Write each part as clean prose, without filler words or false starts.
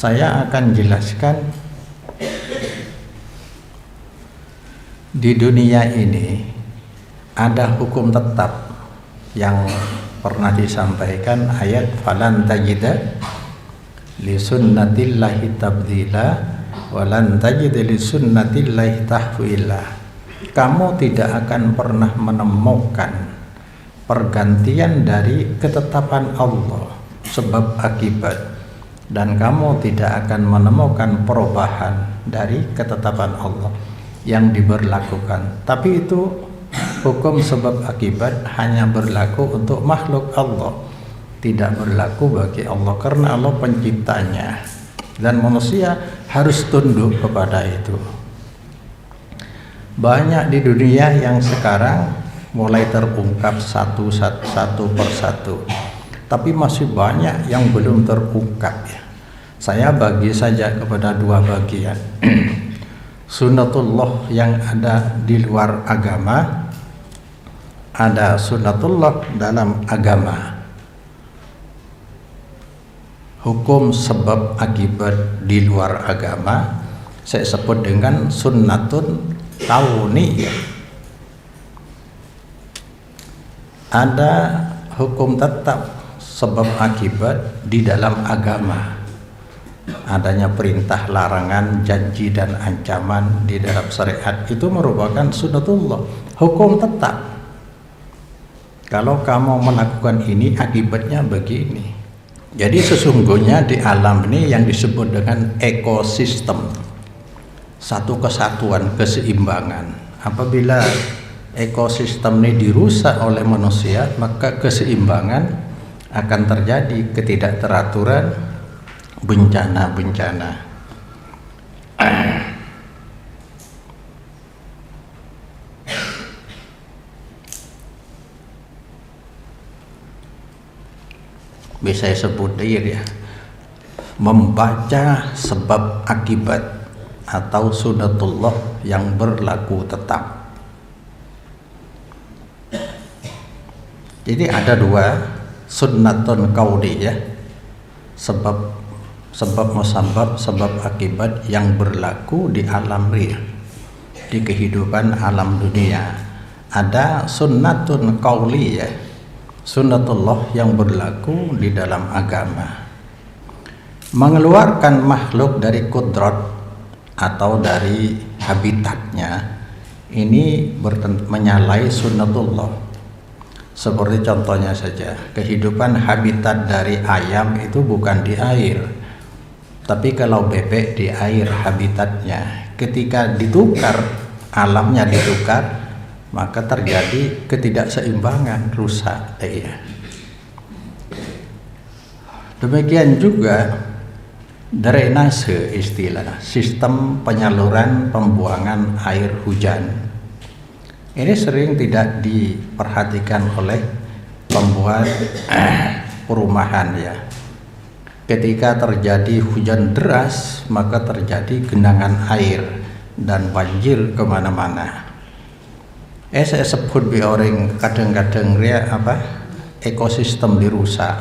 Saya akan jelaskan di dunia ini ada hukum tetap yang pernah disampaikan ayat falan tajida li sunnatillahi tabdila walan tajida li sunnatillahi tahwila. Kamu tidak akan pernah menemukan pergantian dari ketetapan Allah sebab akibat, dan kamu tidak akan menemukan perubahan dari ketetapan Allah yang diberlakukan. Tapi itu hukum sebab akibat hanya berlaku untuk makhluk Allah, tidak berlaku bagi Allah, karena Allah penciptanya dan manusia harus tunduk kepada itu. Banyak di dunia yang sekarang mulai terungkap satu persatu, tapi masih banyak yang belum terungkap ya. Saya bagi saja kepada dua bagian. Sunnatullah yang ada di luar agama, ada sunnatullah dalam agama. Hukum sebab akibat di luar agama saya sebut dengan sunnatun kauniyah. Ada hukum tetap sebab akibat di dalam agama. Adanya perintah, larangan, janji dan ancaman di dalam syariat itu merupakan sunnatullah, hukum tetap. Kalau kamu melakukan ini akibatnya begini. Jadi sesungguhnya di alam ini yang disebut dengan ekosistem, satu kesatuan, keseimbangan. Apabila ekosistem ini dirusak oleh manusia, maka keseimbangan akan terjadi ketidakteraturan, bencana-bencana. Bisa saya sebut ya, membaca sebab akibat atau sunnatullah yang berlaku tetap. Jadi ada dua, sunnatun kauniyah, sebab musabab, sebab akibat yang berlaku di alam real, di kehidupan alam dunia. Ada sunnatun qauliyah, sunnatullah yang berlaku di dalam agama, mengeluarkan makhluk dari kudrat atau dari habitatnya. Ini menyalahi sunnatullah. Seperti contohnya saja, kehidupan habitat dari ayam itu bukan di air, tapi kalau bebek di air habitatnya. Ketika ditukar, alamnya ditukar, maka terjadi ketidakseimbangan, rusak. Demikian juga drainase, istilah sistem penyaluran pembuangan air hujan. Ini sering tidak diperhatikan oleh pembuat perumahan ya. Ketika terjadi hujan deras, maka terjadi genangan air dan banjir kemana-mana. Saya sebut bi orang kadang-kadang ekosistem dirusak.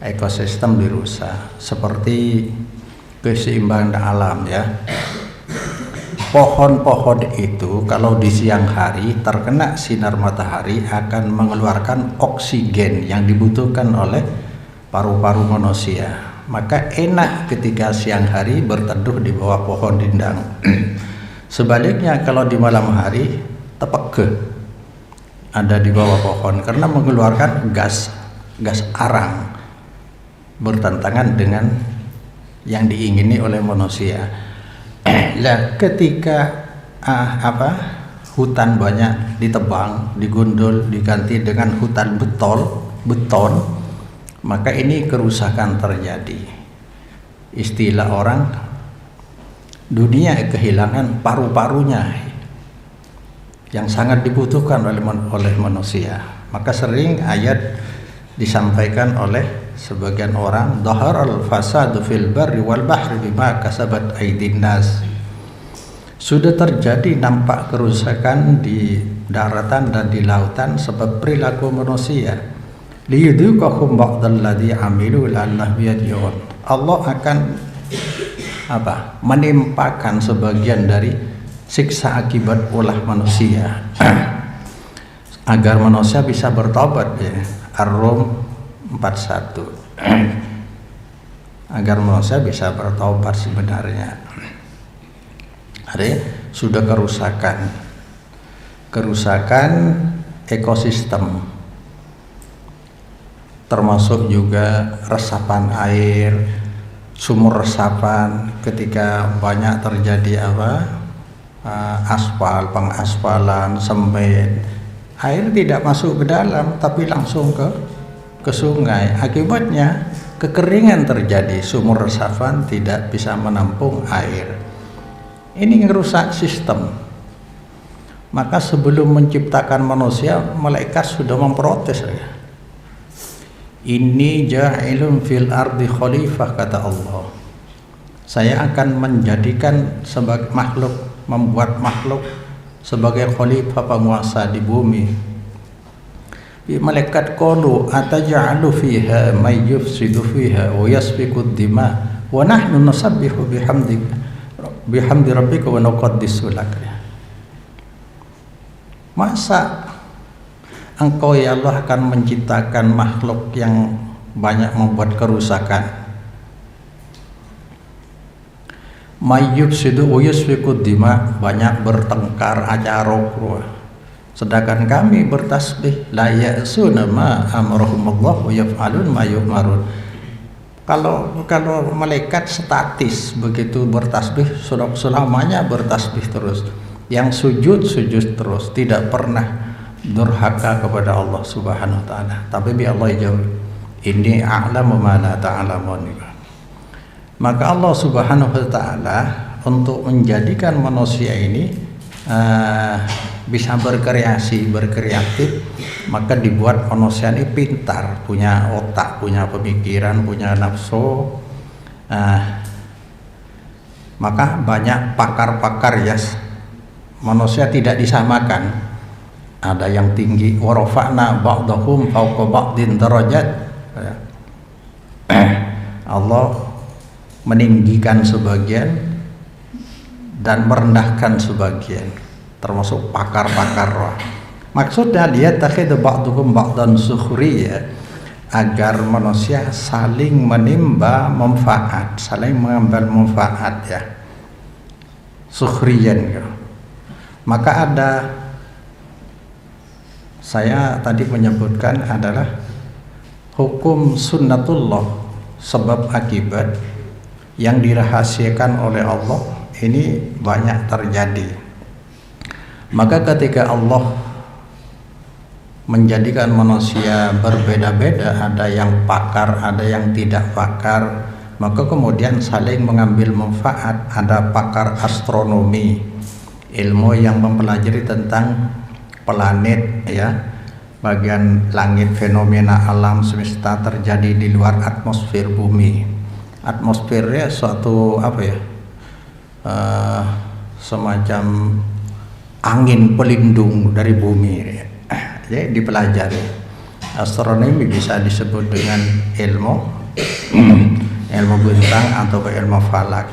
Ekosistem dirusak seperti keseimbangan alam ya. Pohon-pohon itu kalau di siang hari terkena sinar matahari akan mengeluarkan oksigen yang dibutuhkan oleh paru-paru manusia. Maka enak ketika siang hari berteduh di bawah pohon rindang. Sebaliknya kalau di malam hari tepeke ada di bawah pohon karena mengeluarkan gas arang, bertentangan dengan yang diingini oleh manusia. Lah ketika hutan banyak ditebang, digundul, diganti dengan hutan beton, maka ini kerusakan terjadi. Istilah orang, dunia kehilangan paru-parunya yang sangat dibutuhkan oleh manusia. Maka sering ayat disampaikan oleh sebagian orang, dhaharal fasadu fil barri wal bahri bima kasabat aydin nas. Sudah terjadi nampak kerusakan di daratan dan di lautan sebab perilaku manusia. liyudhiqahum ba'dalladzi 'amilu la'allahum yarji'un. Allah akan menimpakan sebagian dari siksa akibat ulah manusia agar manusia bisa bertobat ya. Ar-Rum 41 agar manusia bisa bertobat sebenarnya. Ada sudah kerusakan ekosistem, termasuk juga resapan air, sumur resapan ketika banyak terjadi pengaspalan, semen, air tidak masuk ke dalam tapi langsung ke sungai. Akibatnya kekeringan terjadi, sumur resapan tidak bisa menampung air. Ini ngerusak sistem. Maka sebelum menciptakan manusia, malaikat sudah memprotes ya. Ini ja'ilun fil ardi khalifah, kata Allah. Saya akan menjadikan sebagai membuat makhluk sebagai khalifah, penguasa di bumi. Malaikat qalu ataj'alu fiha may yufsidu fiha wa yasfiku ad-dima wa nahnu nusabbihu bihamdi rabbika wa nuqaddisu lak. Masa engkau ya Allah akan menciptakan makhluk yang banyak membuat kerusakan? May yufsidu wa yasfiku ad-dima, banyak bertengkar, acarok, sedangkan kami bertasbih, la ya'suna ma amrahumullah wa yaf'alun ma yu'marun. Kalau malaikat statis begitu bertasbih, selamanya bertasbih terus, yang sujud terus, tidak pernah durhaka kepada Allah Subhanahu wa taala. Tapi bi Allah jawab, inni a'lamu ma la ta'lamun. Maka Allah Subhanahu wa taala untuk menjadikan manusia ini bisa berkreatif, maka dibuat manusia ini pintar, punya otak, punya pemikiran, punya nafsu. Maka banyak pakar-pakar ya, manusia tidak disamakan. Ada yang tinggi, warafa'na ba'dahum fawqa ba'din darajat. Allah meninggikan sebagian dan merendahkan sebagian, termasuk pakar-pakar. Maksudnya dia takhid ba'duhum ba'dan sukhriya, agar manusia saling menimba manfaat, saling mengambil manfaat ya, sukhriyan ya. Maka saya tadi menyebutkan adalah hukum sunnatullah, sebab akibat yang dirahasiakan oleh Allah ini banyak terjadi. Maka ketika Allah menjadikan manusia berbeda-beda, ada yang pakar, ada yang tidak pakar, maka kemudian saling mengambil manfaat. Ada pakar astronomi, ilmu yang mempelajari tentang planet ya, bagian langit, fenomena alam semesta terjadi di luar atmosfer bumi. Atmosfernya suatu semacam angin pelindung dari bumi ya. Jadi dipelajari. Astronomi bisa disebut dengan ilmu bintang atau ilmu falak.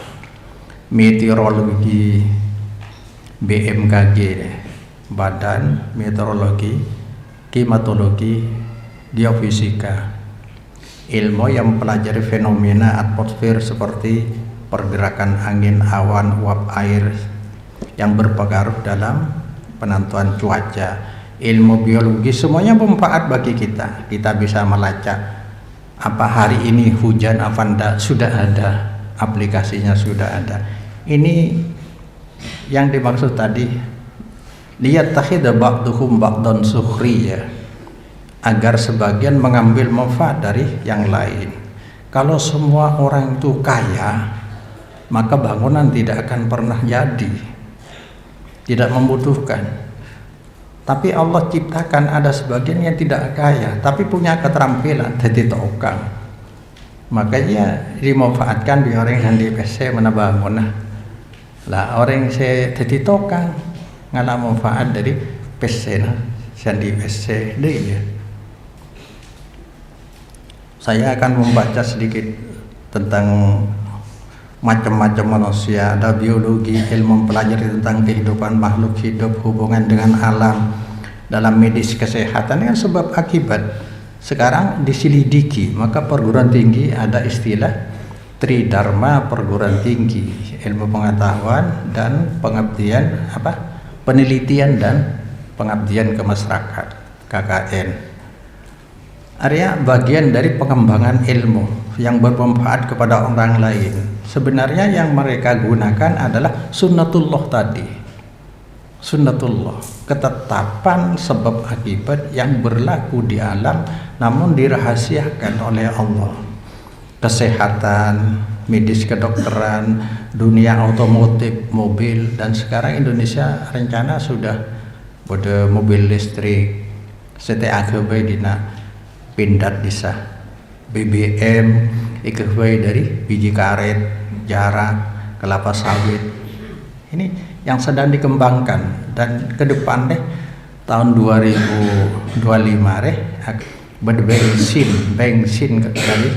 Meteorologi, BMKG, Badan Meteorologi, Klimatologi, Geofisika, ilmu yang mempelajari fenomena atmosfer seperti pergerakan angin, awan, uap air yang berpengaruh dalam penentuan cuaca. Ilmu biologi semuanya bermanfaat bagi kita. Kita bisa melacak apa hari ini hujan apa enggak, sudah ada aplikasinya, sudah ada. Ini yang dimaksud tadi, liyattakhidha ba'duhum ba'dan sukhriya, agar sebagian mengambil manfaat dari yang lain. Kalau semua orang itu kaya, maka bangunan tidak akan pernah jadi, tidak membutuhkan. Tapi Allah ciptakan ada sebagian yang tidak kaya tapi punya keterampilan jadi tukang, makanya dimanfaatkan di orang yang di PC mana bangunan lah. Orang saya jadi tukang ngalah manfaat dari PC yang di PC dia. Saya akan membaca sedikit tentang macam-macam manusia. Ada biologi, ilmu mempelajari tentang kehidupan makhluk hidup, hubungan dengan alam, dalam medis kesehatan kan sebab akibat. Sekarang diselidiki, maka perguruan tinggi ada istilah Tridharma perguruan tinggi, ilmu pengetahuan dan pengabdian penelitian dan pengabdian ke masyarakat, KKN. Area bagian dari pengembangan ilmu yang bermanfaat kepada orang lain. Sebenarnya yang mereka gunakan adalah sunnatullah tadi. Sunnatullah, ketetapan sebab akibat yang berlaku di alam namun dirahasiakan oleh Allah. Kesehatan, medis kedokteran, dunia otomotif, mobil, dan sekarang Indonesia rencana sudah pada mobil listrik, CTAGB dina pindad disa, BBM ikeway dari biji karet, jarak, kelapa sawit. Ini yang sedang dikembangkan, dan ke depan tahun 2025 bensin dari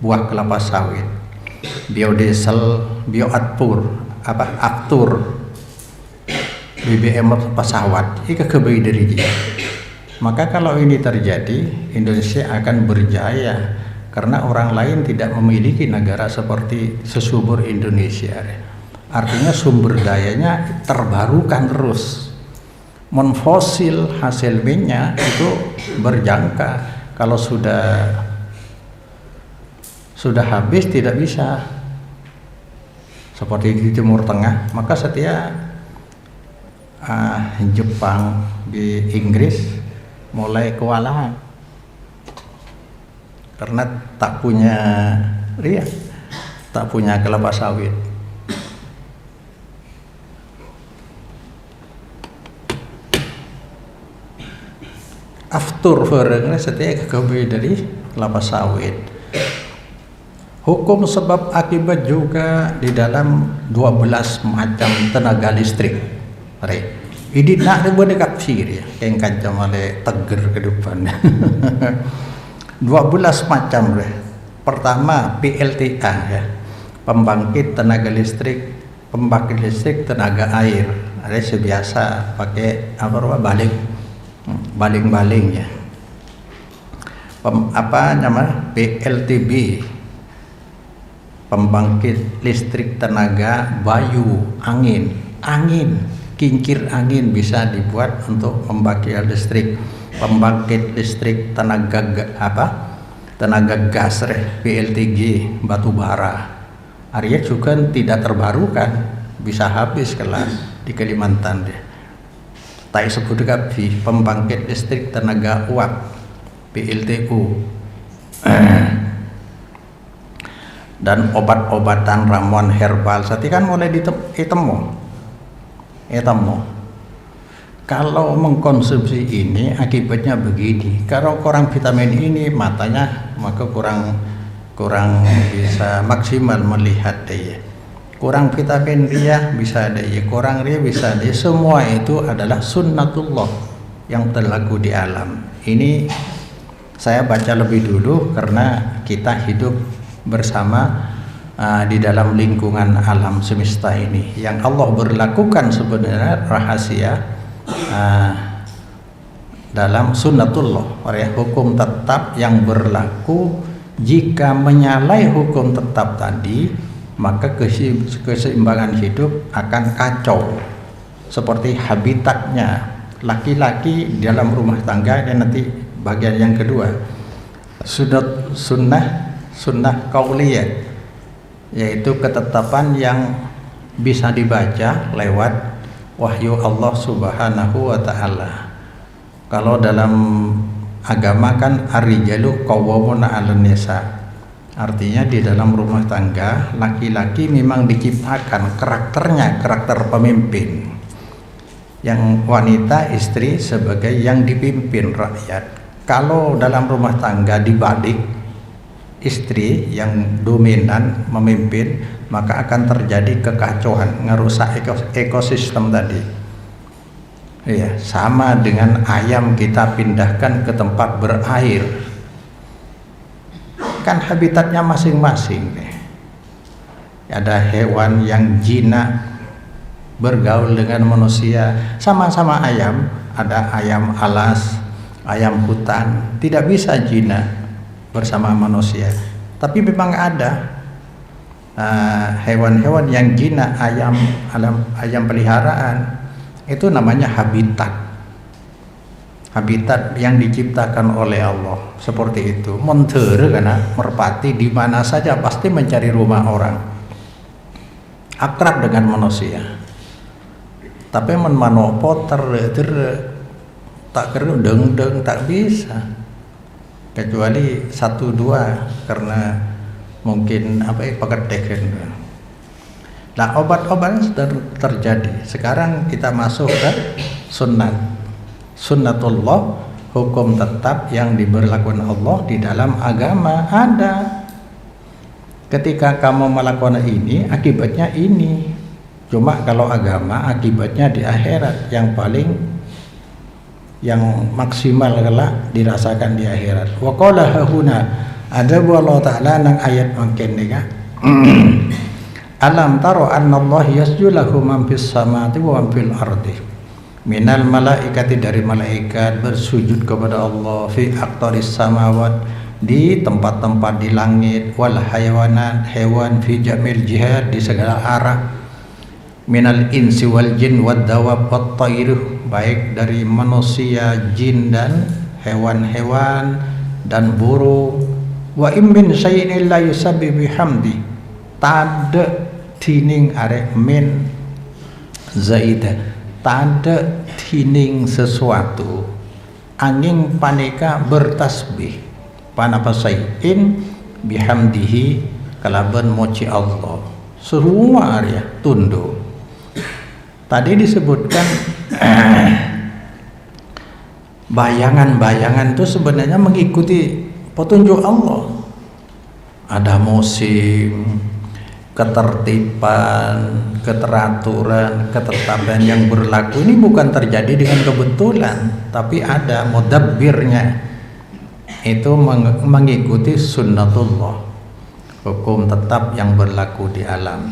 buah kelapa sawit, biodiesel, aktur, BBM pesawat, ini kebay dari dia. Maka kalau ini terjadi, Indonesia akan berjaya karena orang lain tidak memiliki negara seperti sesubur Indonesia. Artinya sumber dayanya terbarukan terus. Monfosil hasil minyak itu berjangka. Kalau sudah habis tidak bisa. Seperti di Timur Tengah, maka setiap Jepang di Inggris mulai kewalahan karena tak punya kelapa sawit. Aftur barangnya setiap kebay dari kelapa sawit. Hukum sebab akibat juga di dalam 12 macam tenaga listrik. Ini nak boleh kapsir ya, yang kancam oleh teger ke depan. 12 macam deh. Pertama PLTA ya, pembangkit tenaga listrik, tenaga air. Ada sebiasa pakai baling ya. PLTB, pembangkit listrik tenaga bayu, angin, kincir angin bisa dibuat untuk pembangkit listrik. Pembangkit listrik tenaga gas PLTG, batu bara. Area juga tidak terbarukan, bisa habis kelas di Kalimantan deh. Tak sebut lagi pembangkit listrik tenaga uap PLTU. Dan obat-obatan ramuan herbal sati kan mulai ditemu. Kalau mengkonsumsi ini akibatnya begini. Kalau kurang vitamin ini matanya maka kurang bisa maksimal melihat dia. Kurang vitamin dia bisa dia, kurang dia bisa dia. Semua itu adalah sunnatullah yang berlaku di alam. Ini saya baca lebih dulu karena kita hidup bersama di dalam lingkungan alam semesta ini yang Allah berlakukan sebenarnya rahasia dalam sunnatullah, hukum tetap yang berlaku. Jika menyalahi hukum tetap tadi, maka keseimbangan hidup akan kacau. Seperti habitatnya laki-laki dalam rumah tangga, dan nanti bagian yang kedua sunnah qauliyah, yaitu ketetapan yang bisa dibaca lewat wahyu Allah Subhanahu wa ta'ala. Kalau dalam agama kan ar-rijalu qawwamuna 'alan nisa. Artinya di dalam rumah tangga laki-laki memang diciptakan karakter pemimpin. Yang wanita istri sebagai yang dipimpin rakyat. Kalau dalam rumah tangga dibalik istri yang dominan memimpin, maka akan terjadi kekacauan, ngerusak ekosistem tadi. Ya, sama dengan ayam kita pindahkan ke tempat berair. kan habitatnya masing-masing nih. Ada hewan yang jinak bergaul dengan manusia, sama-sama ayam, ada ayam alas, ayam hutan, tidak bisa jinak bersama manusia. Tapi memang ada hewan-hewan yang jinak, ayam peliharaan, itu namanya habitat yang diciptakan oleh Allah. Seperti itu, monter karena merpati di mana saja pasti mencari rumah orang, akrab dengan manusia. Tapi manopo tak keru deng tak bisa, kecuali 1-2 karena mungkin peketek. Nah, obat-obatan sudah terjadi. Sekarang kita masuk ke sunnatullah, hukum tetap yang diberlakukan Allah di dalam agama ada. Ketika kamu melakukan ini, akibatnya ini. Cuma kalau agama akibatnya di akhirat, yang maksimal kelak dirasakan di akhirat. Wa qala hahuna, ada Allah Ta'ala nang ayat mungkin nih. Alam taro anna Allah yasjudu lahu man fis samawati wa man fil ardi minal malaikati, dari malaikat bersujud kepada Allah, fi aqtaris samawat, di tempat-tempat di langit, wal hayawanat, hewan, fi jamil jihad, di segala arah, minal insi wal jin wad dawab wat tayr, baik dari manusia, jin dan hewan-hewan dan burung. Wa im min syai'in illa yusabbihu bihamdi, tade tining arek min zaidah, tade tining sesuatu angin paneka bertasbih panapa syai'in bihamdihi, kalaban moci Allah semua area tunduk. Tadi disebutkan bayangan-bayangan itu sebenarnya mengikuti petunjuk Allah. Ada musim, ketertiban, keteraturan, ketetapan yang berlaku ini bukan terjadi dengan kebetulan, tapi ada mudabbirnya. Itu mengikuti sunnatullah, hukum tetap yang berlaku di alam.